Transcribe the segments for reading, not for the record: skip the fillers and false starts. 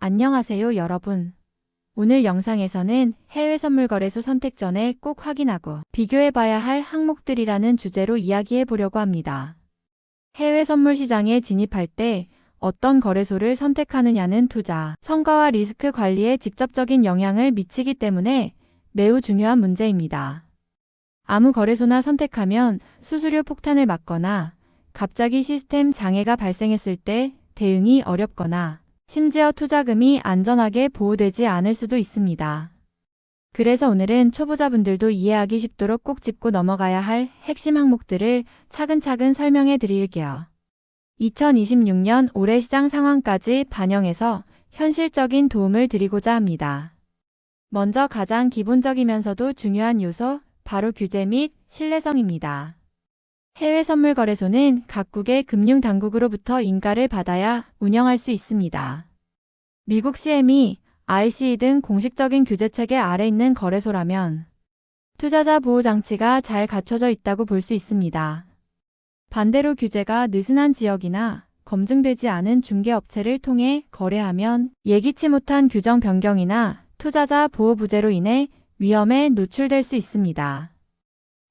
안녕하세요, 여러분. 오늘 영상에서는 해외 선물 거래소 선택 전에 꼭 확인하고 비교해봐야 할 항목들이라는 주제로 이야기해 보려고 합니다. 해외 선물 시장에 진입할 때 어떤 거래소를 선택하느냐는 투자, 성과와 리스크 관리에 직접적인 영향을 미치기 때문에 매우 중요한 문제입니다. 아무 거래소나 선택하면 수수료 폭탄을 맞거나 갑자기 시스템 장애가 발생했을 때 대응이 어렵거나 심지어 투자금이 안전하게 보호되지 않을 수도 있습니다. 그래서 오늘은 초보자분들도 이해하기 쉽도록 꼭 짚고 넘어가야 할 핵심 항목들을 차근차근 설명해 드릴게요. 2026년 올해 시장 상황까지 반영해서 현실적인 도움을 드리고자 합니다. 먼저 가장 기본적이면서도 중요한 요소, 바로 규제 및 신뢰성입니다. 해외 선물 거래소는 각국의 금융당국으로부터 인가를 받아야 운영할 수 있습니다. 미국 CME, ICE 등 공식적인 규제체계 아래 있는 거래소라면 투자자 보호 장치가 잘 갖춰져 있다고 볼 수 있습니다. 반대로 규제가 느슨한 지역이나 검증되지 않은 중개업체를 통해 거래하면 예기치 못한 규정 변경이나 투자자 보호 부재로 인해 위험에 노출될 수 있습니다.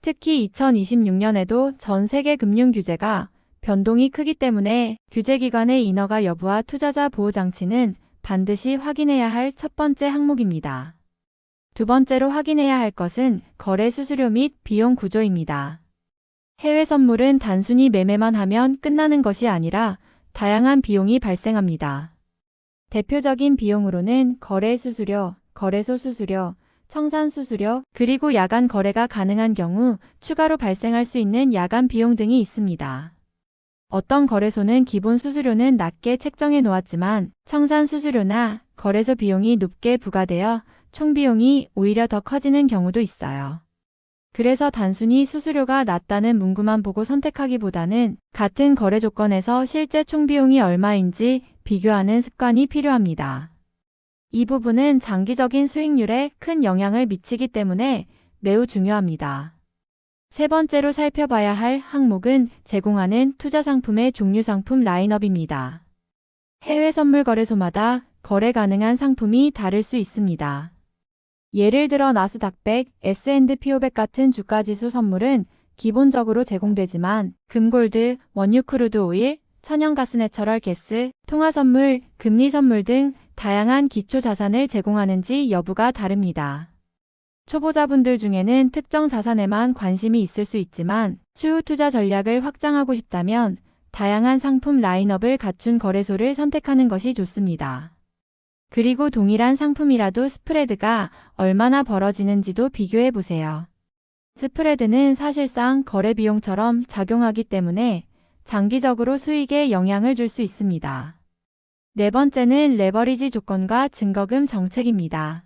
특히 2026년에도 전 세계 금융 규제가 변동이 크기 때문에 규제기관의 인허가 여부와 투자자 보호 장치는 반드시 확인해야 할 첫 번째 항목입니다. 두 번째로 확인해야 할 것은 거래 수수료 및 비용 구조입니다. 해외 선물은 단순히 매매만 하면 끝나는 것이 아니라 다양한 비용이 발생합니다. 대표적인 비용으로는 거래 수수료, 거래소 수수료, 청산 수수료, 그리고 야간 거래가 가능한 경우 추가로 발생할 수 있는 야간 비용 등이 있습니다. 어떤 거래소는 기본 수수료는 낮게 책정해 놓았지만 청산 수수료나 거래소 비용이 높게 부과되어 총 비용이 오히려 더 커지는 경우도 있어요. 그래서 단순히 수수료가 낮다는 문구만 보고 선택하기보다는 같은 거래 조건에서 실제 총 비용이 얼마인지 비교하는 습관이 필요합니다. 이 부분은 장기적인 수익률에 큰 영향을 미치기 때문에 매우 중요합니다. 세 번째로 살펴봐야 할 항목은 제공하는 투자 상품의 종류 상품 라인업입니다. 해외 선물 거래소마다 거래 가능한 상품이 다를 수 있습니다. 예를 들어 나스닥 100, S&P 500 같은 주가지수 선물은 기본적으로 제공되지만 금골드, 원유 크루드 오일, 천연가스 내처럴 가스, 통화선물, 금리선물 등 다양한 기초 자산을 제공하는지 여부가 다릅니다. 초보자분들 중에는 특정 자산에만 관심이 있을 수 있지만 추후 투자 전략을 확장하고 싶다면 다양한 상품 라인업을 갖춘 거래소를 선택하는 것이 좋습니다. 그리고 동일한 상품이라도 스프레드가 얼마나 벌어지는지도 비교해 보세요. 스프레드는 사실상 거래 비용처럼 작용하기 때문에 장기적으로 수익에 영향을 줄 수 있습니다. 네 번째는 레버리지 조건과 증거금 정책입니다.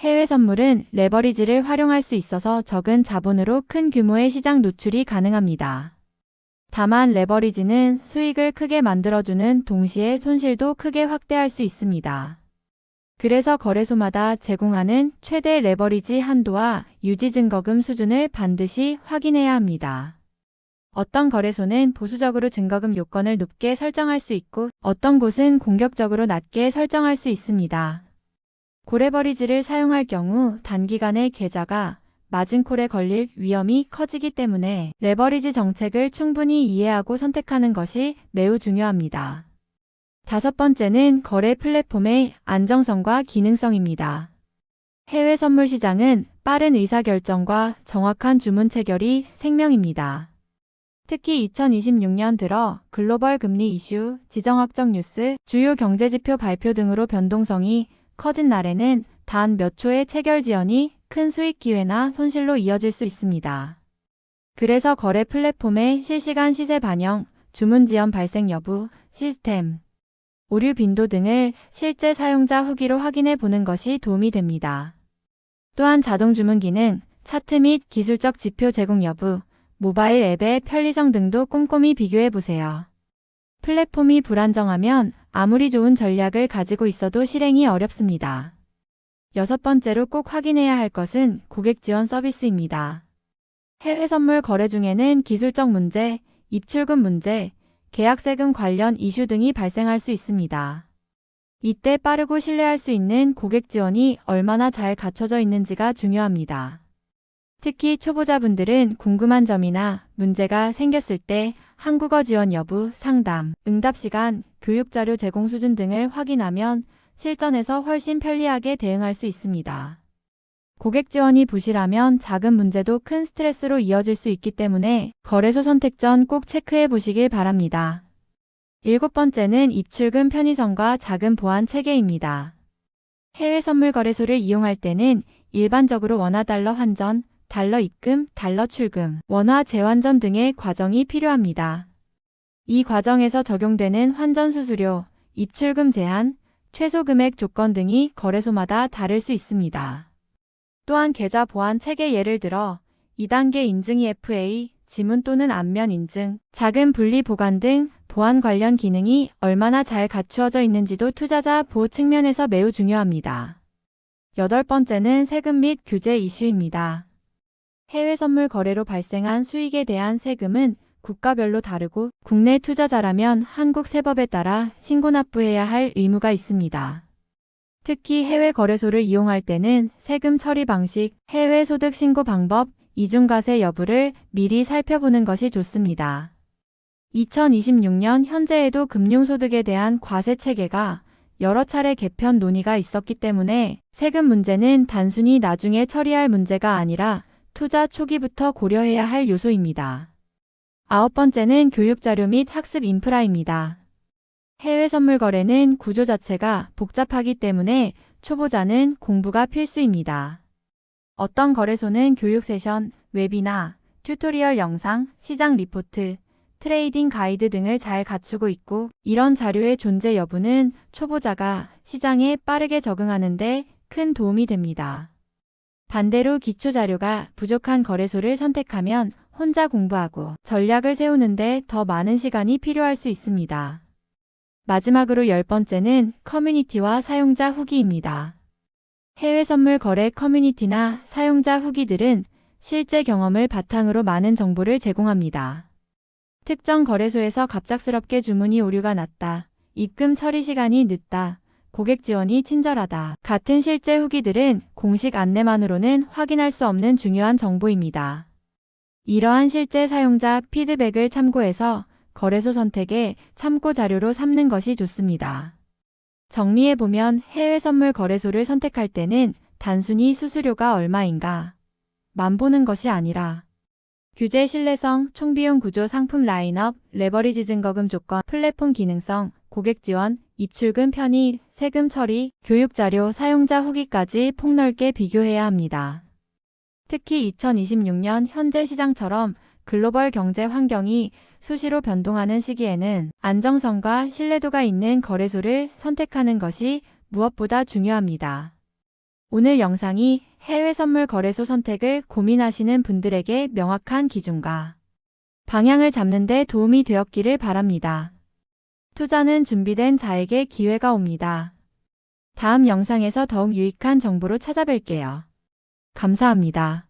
해외 선물은 레버리지를 활용할 수 있어서 적은 자본으로 큰 규모의 시장 노출이 가능합니다. 다만 레버리지는 수익을 크게 만들어주는 동시에 손실도 크게 확대할 수 있습니다. 그래서 거래소마다 제공하는 최대 레버리지 한도와 유지 증거금 수준을 반드시 확인해야 합니다. 어떤 거래소는 보수적으로 증거금 요건을 높게 설정할 수 있고 어떤 곳은 공격적으로 낮게 설정할 수 있습니다. 고레버리지를 사용할 경우 단기간에 계좌가 마진콜에 걸릴 위험이 커지기 때문에 레버리지 정책을 충분히 이해하고 선택하는 것이 매우 중요합니다. 다섯 번째는 거래 플랫폼의 안정성과 기능성입니다. 해외 선물 시장은 빠른 의사결정과 정확한 주문 체결이 생명입니다. 특히 2026년 들어 글로벌 금리 이슈, 지정 확정 뉴스, 주요 경제지표 발표 등으로 변동성이 커진 날에는 단 몇 초의 체결 지연이 큰 수익 기회나 손실로 이어질 수 있습니다. 그래서 거래 플랫폼의 실시간 시세 반영, 주문 지연 발생 여부, 시스템, 오류 빈도 등을 실제 사용자 후기로 확인해 보는 것이 도움이 됩니다. 또한 자동 주문 기능, 차트 및 기술적 지표 제공 여부, 모바일 앱의 편리성 등도 꼼꼼히 비교해 보세요. 플랫폼이 불안정하면 아무리 좋은 전략을 가지고 있어도 실행이 어렵습니다. 여섯 번째로 꼭 확인해야 할 것은 고객 지원 서비스입니다. 해외 선물 거래 중에는 기술적 문제, 입출금 문제, 계약세금 관련 이슈 등이 발생할 수 있습니다. 이때 빠르고 신뢰할 수 있는 고객 지원이 얼마나 잘 갖춰져 있는지가 중요합니다. 특히 초보자분들은 궁금한 점이나 문제가 생겼을 때 한국어 지원 여부, 상담, 응답 시간, 교육 자료 제공 수준 등을 확인하면 실전에서 훨씬 편리하게 대응할 수 있습니다. 고객 지원이 부실하면 작은 문제도 큰 스트레스로 이어질 수 있기 때문에 거래소 선택 전 꼭 체크해 보시길 바랍니다. 7번째는 입출금 편의성과 작은 보안 체계입니다. 해외 선물 거래소를 이용할 때는 일반적으로 원화 달러 환전, 달러 입금, 달러 출금, 원화 재환전 등의 과정이 필요합니다. 이 과정에서 적용되는 환전 수수료, 입출금 제한, 최소 금액 조건 등이 거래소마다 다를 수 있습니다. 또한 계좌 보안 체계 예를 들어 2단계 인증 EFA, 지문 또는 안면 인증, 자금 분리 보관 등 보안 관련 기능이 얼마나 잘 갖추어져 있는지도 투자자 보호 측면에서 매우 중요합니다. 8번째는 세금 및 규제 이슈입니다. 해외 선물 거래로 발생한 수익에 대한 세금은 국가별로 다르고 국내 투자자라면 한국 세법에 따라 신고 납부해야 할 의무가 있습니다. 특히 해외 거래소를 이용할 때는 세금 처리 방식, 해외 소득 신고 방법, 이중과세 여부를 미리 살펴보는 것이 좋습니다. 2026년 현재에도 금융소득에 대한 과세 체계가 여러 차례 개편 논의가 있었기 때문에 세금 문제는 단순히 나중에 처리할 문제가 아니라 투자 초기부터 고려해야 할 요소입니다. 9번째는 교육자료 및 학습 인프라입니다. 해외 선물 거래는 구조 자체가 복잡하기 때문에 초보자는 공부가 필수입니다. 어떤 거래소는 교육 세션, 웨비나, 튜토리얼 영상, 시장 리포트, 트레이딩 가이드 등을 잘 갖추고 있고 이런 자료의 존재 여부는 초보자가 시장에 빠르게 적응하는 데 큰 도움이 됩니다. 반대로 기초 자료가 부족한 거래소를 선택하면 혼자 공부하고 전략을 세우는데 더 많은 시간이 필요할 수 있습니다. 마지막으로 10번째는 커뮤니티와 사용자 후기입니다. 해외 선물 거래 커뮤니티나 사용자 후기들은 실제 경험을 바탕으로 많은 정보를 제공합니다. 특정 거래소에서 갑작스럽게 주문이 오류가 났다, 입금 처리 시간이 늦다, 고객 지원이 친절하다 같은 실제 후기들은 공식 안내만으로는 확인할 수 없는 중요한 정보입니다. 이러한 실제 사용자 피드백을 참고해서 거래소 선택에 참고 자료로 삼는 것이 좋습니다. 정리해보면 해외 선물 거래소를 선택할 때는 단순히 수수료가 얼마인가 만 보는 것이 아니라 규제 신뢰성, 총비용 구조, 상품 라인업, 레버리지 증거금 조건, 플랫폼 기능성, 고객 지원, 입출금 편의, 세금 처리, 교육 자료, 사용자 후기까지 폭넓게 비교해야 합니다. 특히 2026년 현재 시장처럼 글로벌 경제 환경이 수시로 변동하는 시기에는 안정성과 신뢰도가 있는 거래소를 선택하는 것이 무엇보다 중요합니다. 오늘 영상이 해외 선물 거래소 선택을 고민하시는 분들에게 명확한 기준과 방향을 잡는 데 도움이 되었기를 바랍니다. 투자는 준비된 자에게 기회가 옵니다. 다음 영상에서 더욱 유익한 정보로 찾아뵐게요. 감사합니다.